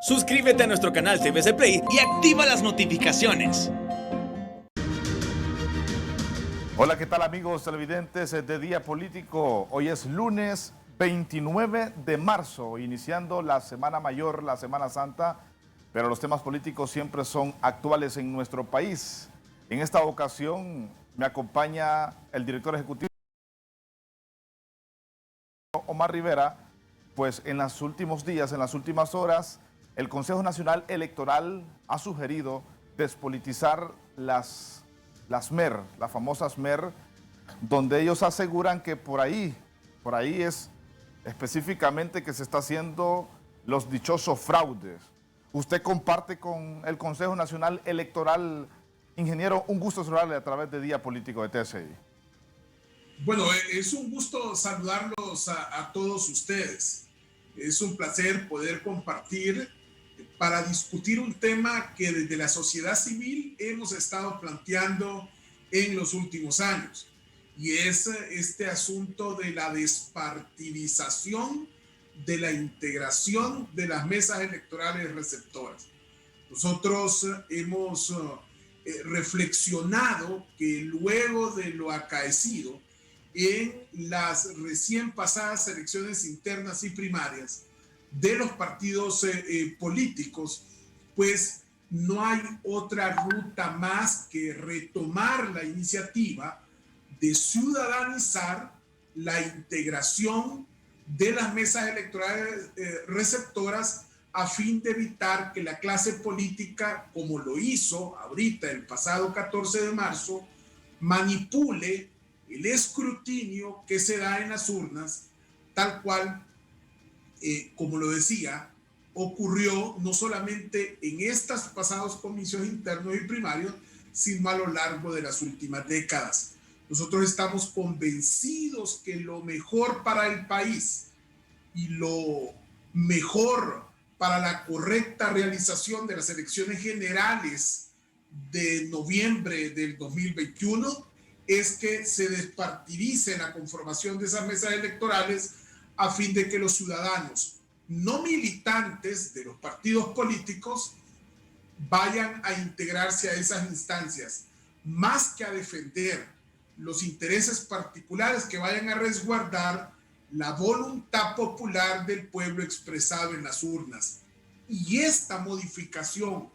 Suscríbete a nuestro canal CBC Play y activa las notificaciones. Hola, ¿qué tal amigos televidentes de Día Político? Hoy es lunes 29 de marzo, iniciando la Semana Mayor, la Semana Santa, pero los temas políticos siempre son actuales en nuestro país. En esta ocasión me acompaña el director ejecutivo Omar Rivera, pues en los últimos días, en las últimas horas, el Consejo Nacional Electoral ha sugerido despolitizar las MER, las famosas MER, donde ellos aseguran que por ahí es específicamente que se está haciendo los dichosos fraudes. Usted comparte con el Consejo Nacional Electoral. Ingeniero, un gusto saludarle a través de Día Político de TSI. Bueno, es un gusto saludarlos a todos ustedes. Es un placer poder compartir para discutir un tema que desde la sociedad civil hemos estado planteando en los últimos años, y es este asunto de la despartidización, de la integración de las mesas electorales receptoras. Nosotros hemos reflexionado que luego de lo acaecido en las recién pasadas elecciones internas y primarias de los partidos políticos, pues no hay otra ruta más que retomar la iniciativa de ciudadanizar la integración de las mesas electorales receptoras, a fin de evitar que la clase política, como lo hizo ahorita el pasado 14 de marzo, manipule el escrutinio que se da en las urnas, tal cual, como lo decía, ocurrió no solamente en estos pasados comicios internos y primarios, sino a lo largo de las últimas décadas. Nosotros estamos convencidos que lo mejor para el país y lo mejor para la correcta realización de las elecciones generales de noviembre del 2021 es que se despartidice la conformación de esas mesas electorales, a fin de que los ciudadanos no militantes de los partidos políticos vayan a integrarse a esas instancias, más que a defender los intereses particulares, que vayan a resguardar la voluntad popular del pueblo expresado en las urnas. Y esta modificación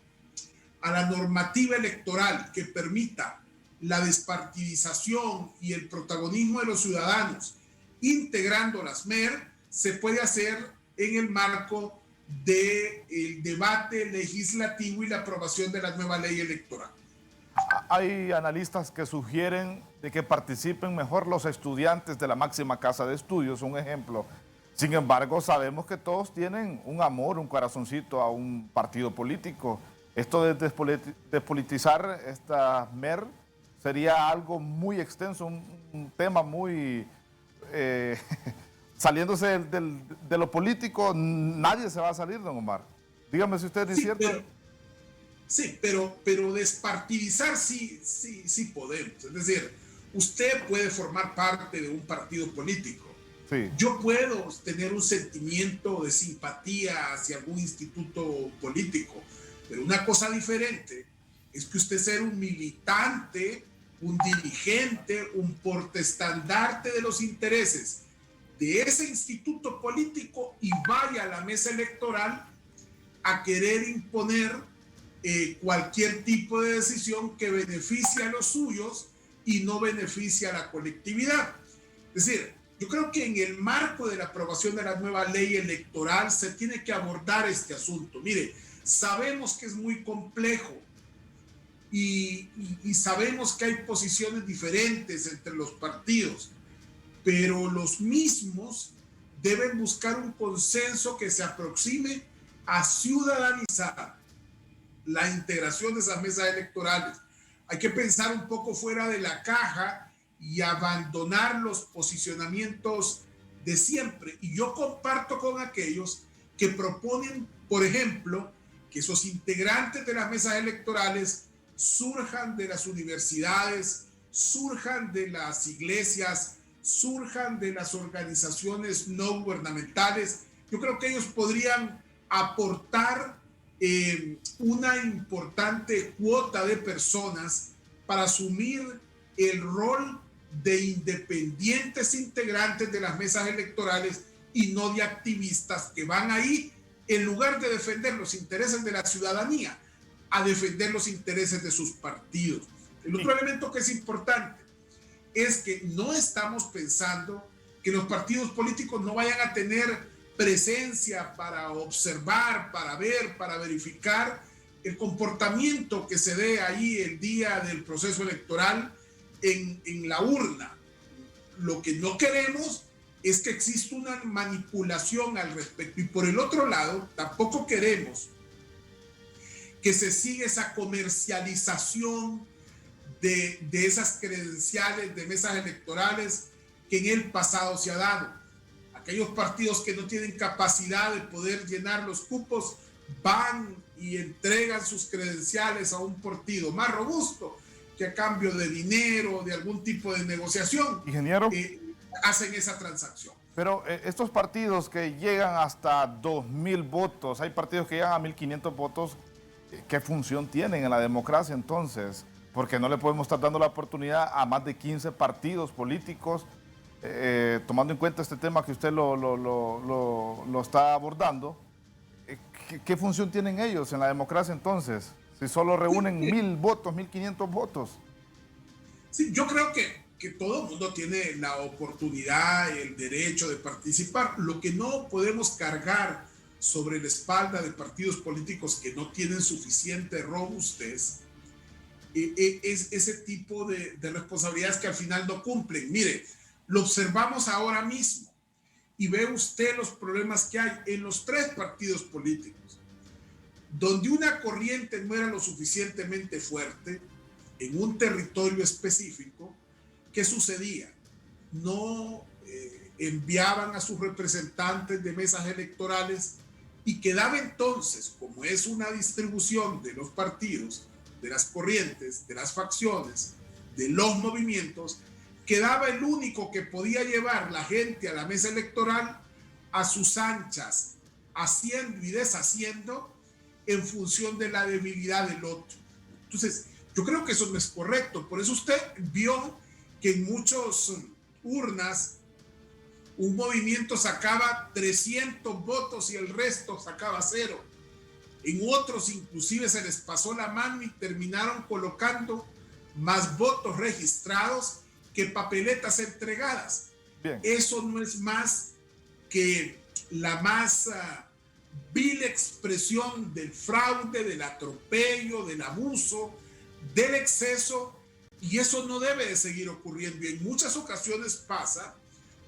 a la normativa electoral que permita la despartidización y el protagonismo de los ciudadanos integrando las MER se puede hacer en el marco del debate legislativo y la aprobación de la nueva ley electoral. Hay analistas que sugieren de que participen mejor los estudiantes de la máxima casa de estudios, un ejemplo. Sin embargo, sabemos que todos tienen un amor, un corazoncito a un partido político. Esto de despolitizar esta MER sería algo muy extenso, un tema muy... saliéndose de lo político, nadie se va a salir, don Omar. Dígame si usted es cierto. Pero despartidizar sí podemos. Es decir, usted puede formar parte de un partido político. Sí. Yo puedo tener un sentimiento de simpatía hacia algún instituto político, pero una cosa diferente es que usted sea un militante, un dirigente, un portaestandarte de los intereses de ese instituto político y vaya a la mesa electoral a querer imponer cualquier tipo de decisión que beneficie a los suyos y no beneficie a la colectividad. Es decir, yo creo que en el marco de la aprobación de la nueva ley electoral se tiene que abordar este asunto. Mire, sabemos que es muy complejo y sabemos que hay posiciones diferentes entre los partidos, pero los mismos deben buscar un consenso que se aproxime a ciudadanizar la integración de esas mesas electorales. Hay que pensar un poco fuera de la caja y abandonar los posicionamientos de siempre. Y yo comparto con aquellos que proponen, por ejemplo, que esos integrantes de las mesas electorales surjan de las universidades, surjan de las iglesias, surjan de las organizaciones no gubernamentales. Yo creo que ellos podrían aportar una importante cuota de personas para asumir el rol de independientes integrantes de las mesas electorales y no de activistas que van ahí en lugar de defender los intereses de la ciudadanía, a defender los intereses de sus partidos. El otro elemento que es importante es que no estamos pensando que los partidos políticos no vayan a tener presencia para observar, para ver, para verificar el comportamiento que se dé ahí el día del proceso electoral en la urna. Lo que no queremos es que exista una manipulación al respecto. Y por el otro lado, tampoco queremos que se siga esa comercialización de esas credenciales de mesas electorales que en el pasado se ha dado. Aquellos partidos que no tienen capacidad de poder llenar los cupos van y entregan sus credenciales a un partido más robusto que a cambio de dinero, de algún tipo de negociación, ingeniero, hacen esa transacción. Pero estos partidos que llegan hasta 2.000 votos, hay partidos que llegan a 1.500 votos, ¿qué función tienen en la democracia entonces? Porque no le podemos estar dando la oportunidad a más de 15 partidos políticos, tomando en cuenta este tema que usted lo está abordando. ¿Qué función tienen ellos en la democracia entonces? Si solo reúnen 1.000 votos, 1.500 votos. Sí, yo creo que todo el mundo tiene la oportunidad, el derecho de participar. Lo que no podemos cargar sobre la espalda de partidos políticos que no tienen suficiente robustez es ese tipo de responsabilidades que al final no cumplen. Mire, lo observamos ahora mismo y ve usted los problemas que hay en los tres partidos políticos. Donde una corriente no era lo suficientemente fuerte en un territorio específico, ¿qué sucedía? No enviaban a sus representantes de mesas electorales y quedaba entonces, como es una distribución de los partidos, de las corrientes, de las facciones, de los movimientos, quedaba el único que podía llevar la gente a la mesa electoral a sus anchas, haciendo y deshaciendo en función de la debilidad del otro. Entonces, yo creo que eso no es correcto. Por eso usted vio que en muchas urnas un movimiento sacaba 300 votos y el resto sacaba 0. En otros inclusive se les pasó la mano y terminaron colocando más votos registrados que papeletas entregadas. Bien. Eso no es más que la más vil expresión del fraude, del atropello, del abuso, del exceso, y eso no debe de seguir ocurriendo. Y en muchas ocasiones pasa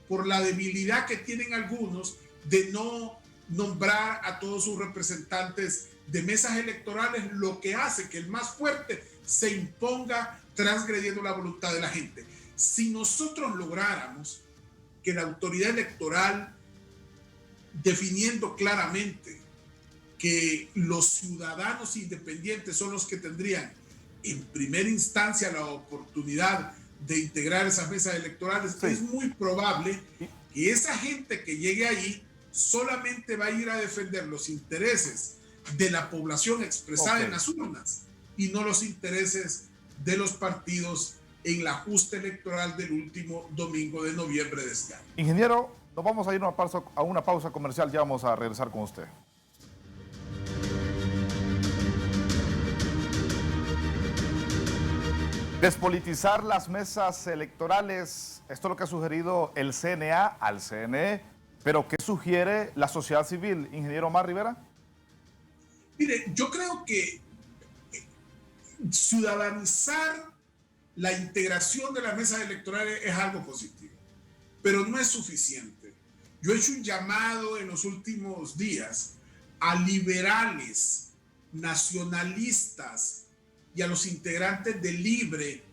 por la debilidad que tienen algunos de no nombrar a todos sus representantes de mesas electorales, lo que hace que el más fuerte se imponga transgrediendo la voluntad de la gente. Si nosotros lográramos que la autoridad electoral, definiendo claramente que los ciudadanos independientes son los que tendrían en primera instancia la oportunidad de integrar esas mesas electorales, sí, es muy probable que esa gente que llegue ahí solamente va a ir a defender los intereses de la población expresada en las urnas y no los intereses de los partidos en la justa electoral del último domingo de noviembre de este año. Ingeniero, nos vamos a ir a una pausa comercial, ya vamos a regresar con usted. Despolitizar las mesas electorales, esto es lo que ha sugerido el CNA al CNE, pero ¿qué sugiere la sociedad civil, ingeniero Omar Rivera? Mire, yo creo que ciudadanizar la integración de las mesas electorales es algo positivo, pero no es suficiente. Yo he hecho un llamado en los últimos días a liberales, nacionalistas y a los integrantes de Libre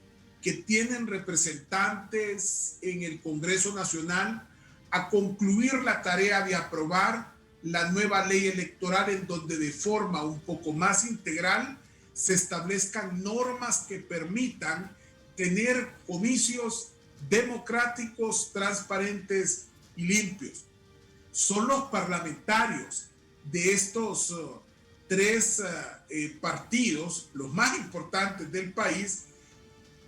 que tienen representantes en el Congreso Nacional a concluir la tarea de aprobar la nueva ley electoral en donde de forma un poco más integral se establezcan normas que permitan tener comicios democráticos, transparentes y limpios. Son los parlamentarios de estos tres partidos, los más importantes del país.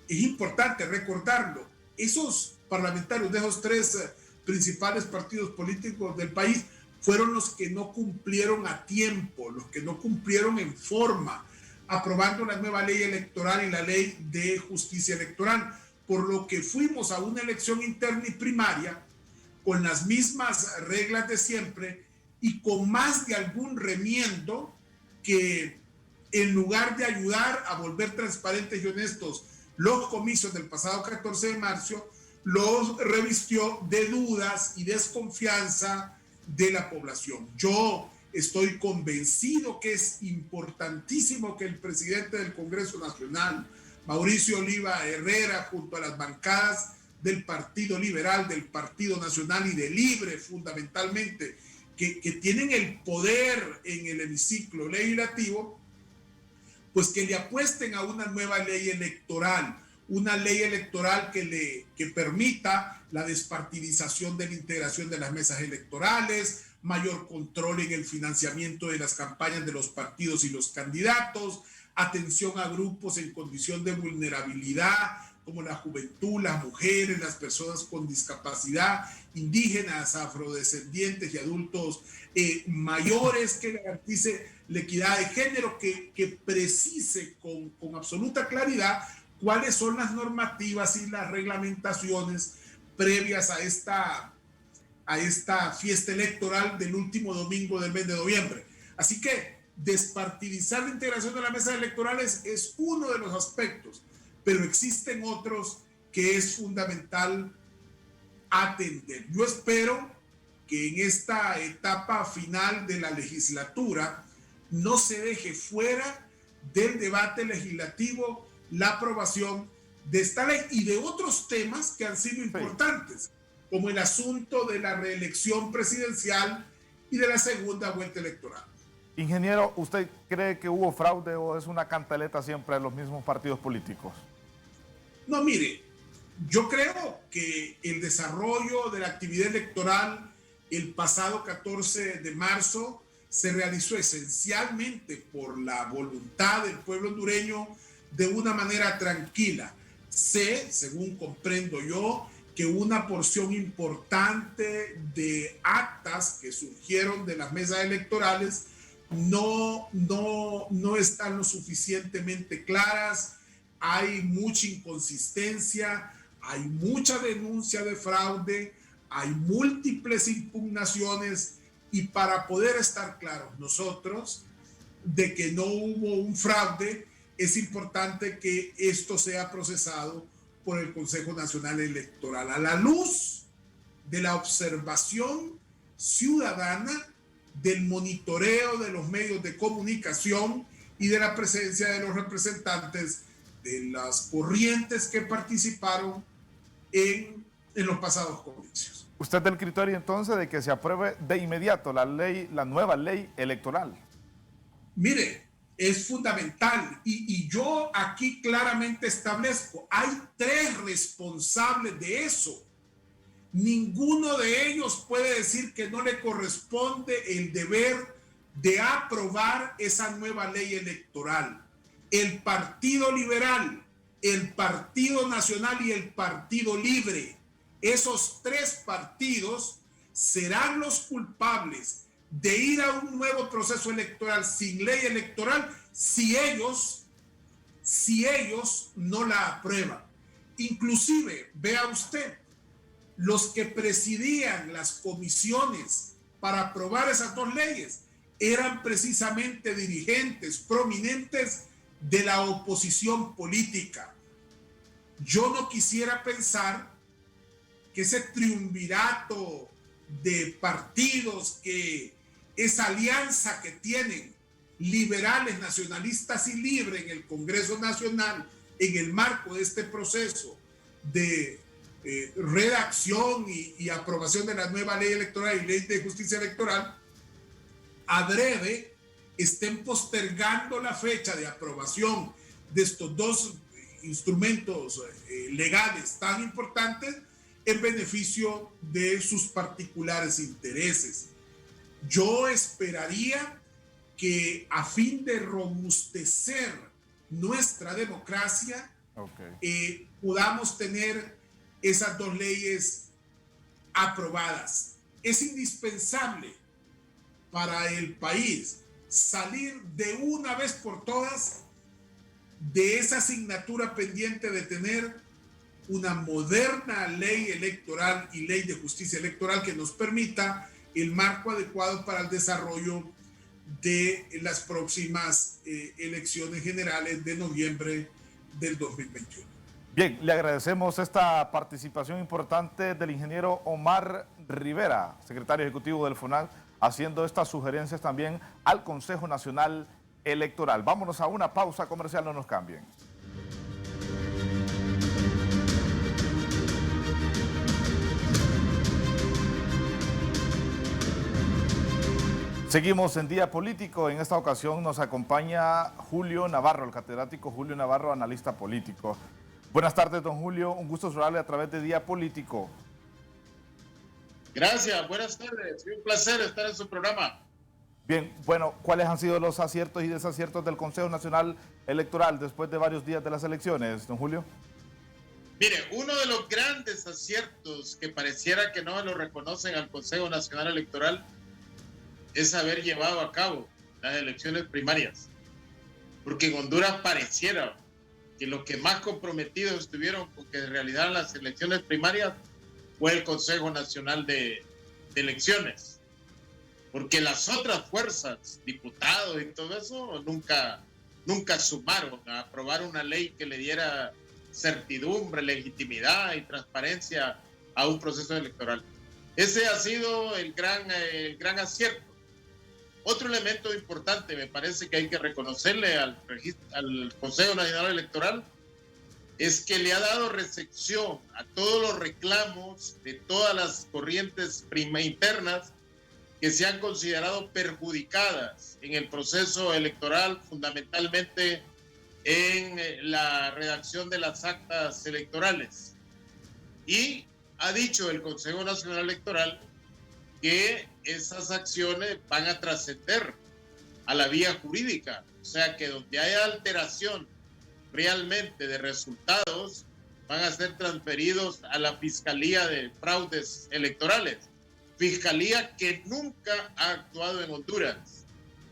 Es importante recordarlo. Esos parlamentarios de esos tres principales partidos políticos del país fueron los que no cumplieron a tiempo, los que no cumplieron en forma, aprobando la nueva ley electoral y la ley de justicia electoral, por lo que fuimos a una elección interna y primaria con las mismas reglas de siempre y con más de algún remiendo que, en lugar de ayudar a volver transparentes y honestos los comicios del pasado 14 de marzo, los revistió de dudas y desconfianza de la población. Yo estoy convencido que es importantísimo que el presidente del Congreso Nacional, Mauricio Oliva Herrera, junto a las bancadas del Partido Liberal, del Partido Nacional y de Libre, fundamentalmente, que tienen el poder en el hemiciclo legislativo, pues que le apuesten a una nueva ley electoral, una ley electoral que permita la despartidización de la integración de las mesas electorales, mayor control en el financiamiento de las campañas de los partidos y los candidatos, atención a grupos en condición de vulnerabilidad, como la juventud, las mujeres, las personas con discapacidad, indígenas, afrodescendientes y adultos mayores, que garantice la equidad de género, que precise con absoluta claridad cuáles son las normativas y las reglamentaciones previas a esta fiesta electoral del último domingo del mes de noviembre. Así que despartidizar la integración de las mesas electorales es uno de los aspectos, pero existen otros que es fundamental atender. Yo espero que en esta etapa final de la legislatura no se deje fuera del debate legislativo la aprobación de esta ley y de otros temas que han sido importantes, como el asunto de la reelección presidencial y de la segunda vuelta electoral. Ingeniero, ¿usted cree que hubo fraude o es una cantaleta siempre de los mismos partidos políticos? No, mire, yo creo que el desarrollo de la actividad electoral el pasado 14 de marzo se realizó esencialmente por la voluntad del pueblo hondureño de una manera tranquila. Sé, según comprendo yo, que una porción importante de actas que surgieron de las mesas electorales no están lo suficientemente claras, hay mucha inconsistencia, hay mucha denuncia de fraude, hay múltiples impugnaciones y para poder estar claros nosotros de que no hubo un fraude, es importante que esto sea procesado por el Consejo Nacional Electoral a la luz de la observación ciudadana, del monitoreo de los medios de comunicación y de la presencia de los representantes de las corrientes que participaron en los pasados comicios. ¿Usted del criterio entonces de que se apruebe de inmediato la nueva ley electoral? Mire, es fundamental y yo aquí claramente establezco, hay tres responsables de eso. Ninguno de ellos puede decir que no le corresponde el deber de aprobar esa nueva ley electoral. El Partido Liberal, el Partido Nacional y el Partido Libre. Esos tres partidos serán los culpables de ir a un nuevo proceso electoral sin ley electoral si ellos no la aprueban. Inclusive, vea usted, los que presidían las comisiones para aprobar esas dos leyes eran precisamente dirigentes prominentes de la oposición política. Yo no quisiera pensar que ese triunvirato de partidos, que esa alianza que tienen liberales, nacionalistas y libres en el Congreso Nacional, en el marco de este proceso de redacción y aprobación de la nueva ley electoral y ley de justicia electoral, adrede estén postergando la fecha de aprobación de estos dos instrumentos legales tan importantes en beneficio de sus particulares intereses. Yo esperaría que a fin de robustecer nuestra democracia, podamos tener esas dos leyes aprobadas. Es indispensable para el país salir de una vez por todas de esa asignatura pendiente de tener una moderna ley electoral y ley de justicia electoral que nos permita el marco adecuado para el desarrollo de las próximas elecciones generales de noviembre del 2021. Bien, le agradecemos esta participación importante del ingeniero Omar Rivera, secretario ejecutivo del FONAC, haciendo estas sugerencias también al Consejo Nacional Electoral. Vámonos a una pausa comercial, no nos cambien. Seguimos en Día Político. En esta ocasión nos acompaña Julio Navarro, el catedrático Julio Navarro, analista político. Buenas tardes, don Julio. Un gusto saludarle a través de Día Político. Gracias, buenas tardes. Un placer estar en su programa. Bien, bueno, ¿cuáles han sido los aciertos y desaciertos del Consejo Nacional Electoral después de varios días de las elecciones, don Julio? Mire, uno de los grandes aciertos que pareciera que no lo reconocen al Consejo Nacional Electoral es haber llevado a cabo las elecciones primarias. Porque en Honduras pareciera que los que más comprometidos estuvieron con que realizaran las elecciones primarias fue el Consejo Nacional de Elecciones. Porque las otras fuerzas, diputados y todo eso, nunca sumaron a aprobar una ley que le diera certidumbre, legitimidad y transparencia a un proceso electoral. Ese ha sido el gran acierto. Otro elemento importante, me parece que hay que reconocerle al Consejo Nacional Electoral, es que le ha dado recepción a todos los reclamos de todas las corrientes internas que se han considerado perjudicadas en el proceso electoral, fundamentalmente en la redacción de las actas electorales. Y ha dicho el Consejo Nacional Electoral que esas acciones van a trascender a la vía jurídica, o sea que donde haya alteración realmente de resultados van a ser transferidos a la Fiscalía de Fraudes Electorales, fiscalía que nunca ha actuado en Honduras,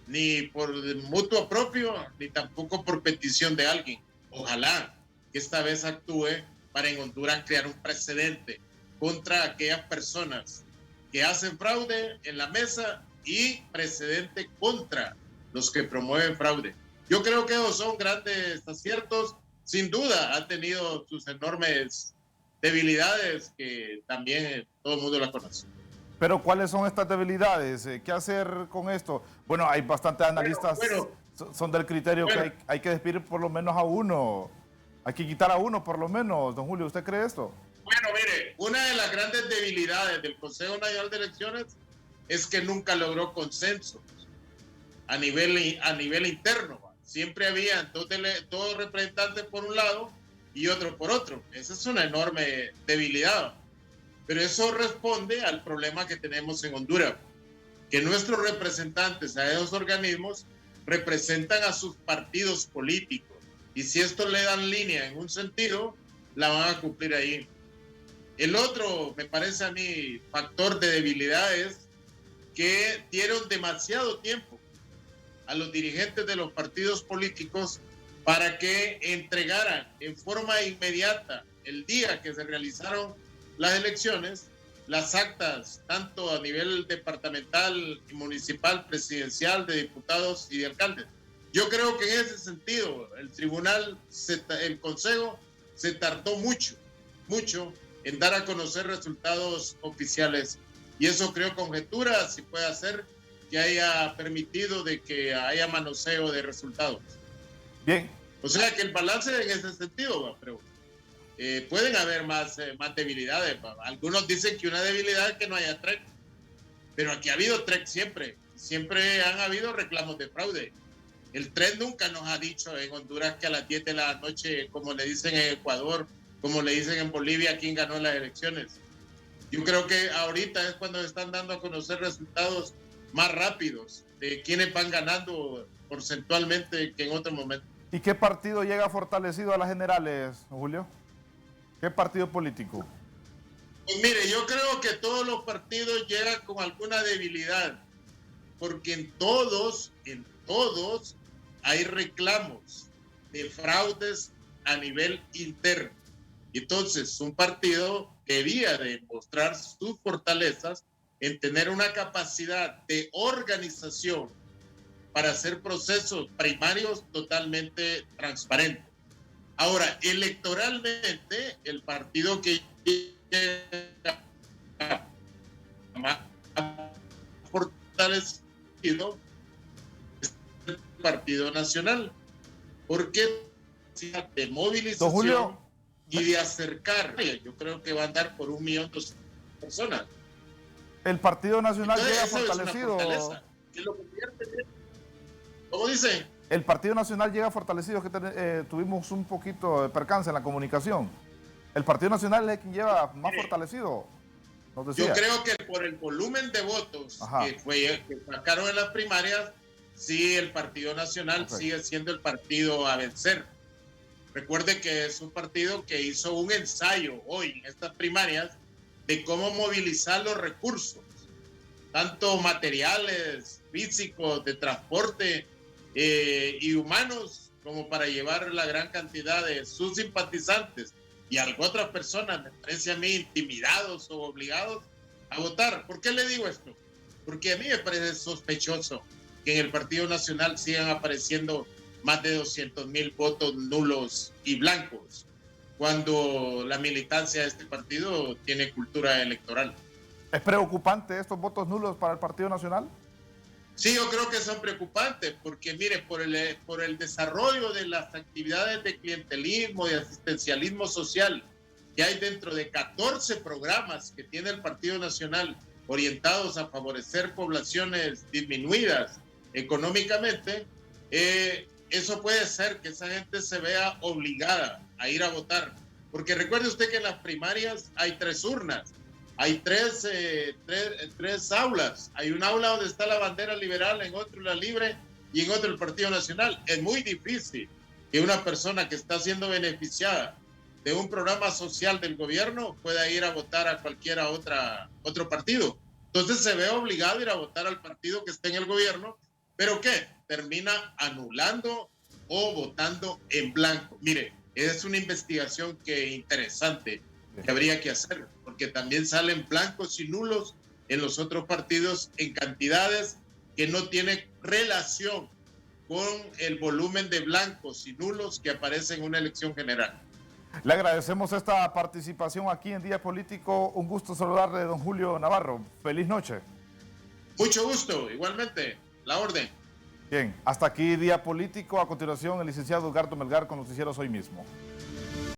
ni por mutuo propio, ni tampoco por petición de alguien. Ojalá que esta vez actúe para en Honduras crear un precedente contra aquellas personas que hacen fraude en la mesa y precedente contra los que promueven fraude. Yo creo que esos son grandes aciertos. Sin duda ha tenido sus enormes debilidades que también todo el mundo las conoce. Pero ¿cuáles son estas debilidades? ¿Qué hacer con esto? Bueno, hay bastantes analistas son del criterio que hay que despedir por lo menos a uno. Hay que quitar a uno por lo menos. Don Julio, ¿usted cree esto? Bueno, mire, una de las grandes debilidades del Consejo Nacional de Elecciones es que nunca logró consenso a nivel interno. Siempre había dos representantes por un lado y otro por otro. Esa es una enorme debilidad. Pero eso responde al problema que tenemos en Honduras, que nuestros representantes a esos organismos representan a sus partidos políticos. Y si esto le dan línea en un sentido, la van a cumplir ahí. El otro, me parece a mí, factor de debilidad es que dieron demasiado tiempo a los dirigentes de los partidos políticos para que entregaran en forma inmediata, el día que se realizaron las elecciones, las actas, tanto a nivel departamental y municipal, presidencial, de diputados y de alcaldes. Yo creo que en ese sentido, el Consejo se tardó mucho en dar a conocer resultados oficiales. Y eso creo conjetura si puede hacer que haya permitido de que haya manoseo de resultados. Bien. O sea que el balance en ese sentido, pero pueden haber más debilidades. Algunos dicen que una debilidad es que no haya TREC, pero aquí ha habido TREC siempre. Siempre han habido reclamos de fraude. El TREC nunca nos ha dicho en Honduras que a las 10 de la noche, como le dicen en Ecuador, como le dicen en Bolivia, quién ganó las elecciones. Yo creo que ahorita es cuando están dando a conocer resultados más rápidos de quiénes van ganando porcentualmente que en otro momento. ¿Y qué partido llega fortalecido a las generales, Julio? ¿Qué partido político? Pues mire, yo creo que todos los partidos llegan con alguna debilidad, porque en todos hay reclamos de fraudes a nivel interno. Entonces, un partido debía demostrar sus fortalezas en tener una capacidad de organización para hacer procesos primarios totalmente transparentes. Ahora, electoralmente, el partido que más fortalecido es el Partido Nacional, porque de movilización Julio, y de acercar, yo creo que va a andar por 1.200.000 personas. el Partido Nacional Entonces, llega eso es una fortalecido. fortaleza. ¿Qué es lo que pierde? ¿Cómo dice? El Partido Nacional llega fortalecido, que tuvimos un poquito de percance en la comunicación. El Partido Nacional es quien lleva más fortalecido, nos decía. Yo creo que por el volumen de votos que sacaron en las primarias, sí, el Partido Nacional sigue siendo el partido a vencer. Recuerde que es un partido que hizo un ensayo hoy en estas primarias de cómo movilizar los recursos, tanto materiales, físicos, de transporte y humanos, como para llevar la gran cantidad de sus simpatizantes y otras personas, me parece a mí, intimidados o obligados a votar. ¿Por qué le digo esto? Porque a mí me parece sospechoso que en el Partido Nacional sigan apareciendo más de 200.000 votos nulos y blancos, cuando la militancia de este partido tiene cultura electoral. ¿Es preocupante estos votos nulos para el Partido Nacional? Sí, yo creo que son preocupantes, porque mire, por el desarrollo de las actividades de clientelismo, de asistencialismo social que hay dentro de 14 programas que tiene el Partido Nacional orientados a favorecer poblaciones disminuidas económicamente, eso puede ser que esa gente se vea obligada a ir a votar. Porque recuerde usted que en las primarias hay 3 urnas. Hay tres aulas. Hay un aula donde está la bandera liberal, en otro la libre y en otro el Partido Nacional. Es muy difícil que una persona que está siendo beneficiada de un programa social del gobierno pueda ir a votar a cualquier otro partido. Entonces se ve obligado a ir a votar al partido que esté en el gobierno, pero ¿qué? Termina anulando o votando en blanco. Mire, es una investigación interesante que habría que hacer, porque también salen blancos y nulos en los otros partidos en cantidades que no tienen relación con el volumen de blancos y nulos que aparecen en una elección general. Le agradecemos esta participación aquí en Día Político. Un gusto saludarle, don Julio Navarro. Feliz noche. Mucho gusto, igualmente. La orden. Bien, hasta aquí Día Político. A continuación, el licenciado Edgardo Melgar con Noticieros Hoy Mismo.